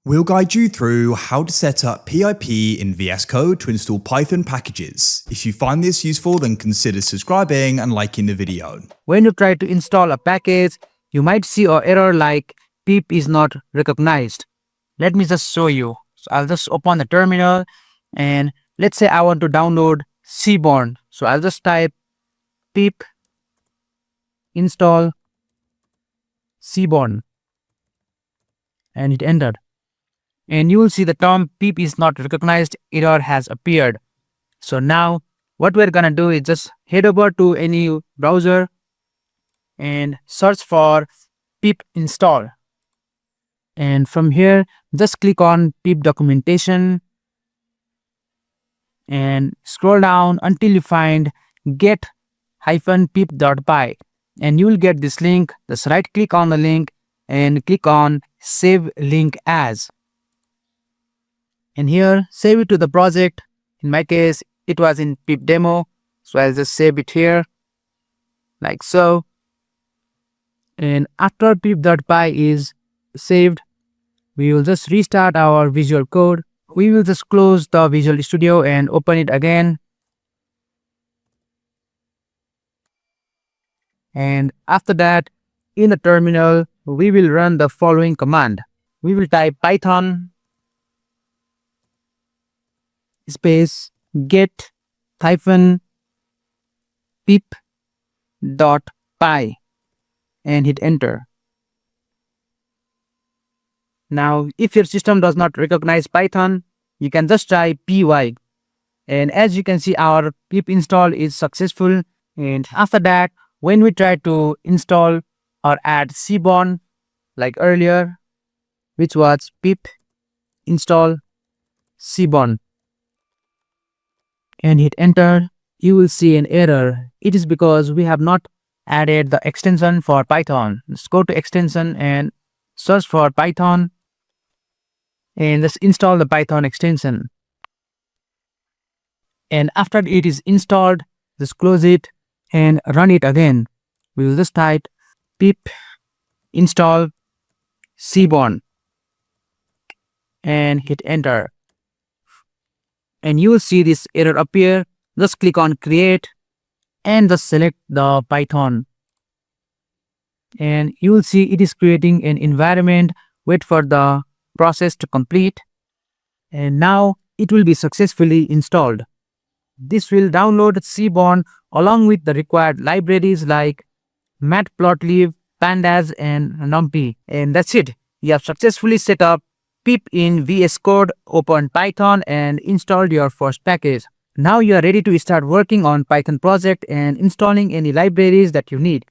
We'll guide you through how to set up PIP in VS Code to install Python packages. If you find this useful, then consider subscribing and liking the video. When you try to install a package, you might see an error like PIP is not recognized. Let me just show you. So I'll just open the terminal and let's say I want to download Seaborn. So I'll just type pip install Seaborn and hit enter. And you will see the term PIP is not recognized error has appeared. So now what we're gonna do is just head over to any browser and search for pip install. And from here, just click on pip documentation and scroll down until you find get-pip.py. And you will get this link. Just right click on the link and click on save link as. And here, save it to the project. In my case, it was in pip demo. So I'll just save it here like so. And after pip.py is saved, we will just restart our Visual Code. We will just close the Visual Studio and open it again. And after that, in the terminal, we will run the following command. We will type Python space get -pip.py and hit enter. Now, if your system does not recognize Python, you can just try py. And as you can see, our pip install is successful. And after that, when we try to install or add Seaborn like earlier, which was pip install Seaborn, and hit enter, you will see an error. It is because we have not added the extension for Python. Let's go to extension and search for Python and let's install the Python extension. And after it is installed, just close it and run it again. We will just type pip install Seaborn and hit enter. And you will see this error appear. Just click on create and just select the Python. And you will see it is creating an environment. Wait for the process to complete. And now it will be successfully installed. This will download Seaborn along with the required libraries like matplotlib, pandas, and numpy. And that's it. You have successfully set up pip in VS Code, opened Python, and installed your first package. Now you are ready to start working on Python project and installing any libraries that you need.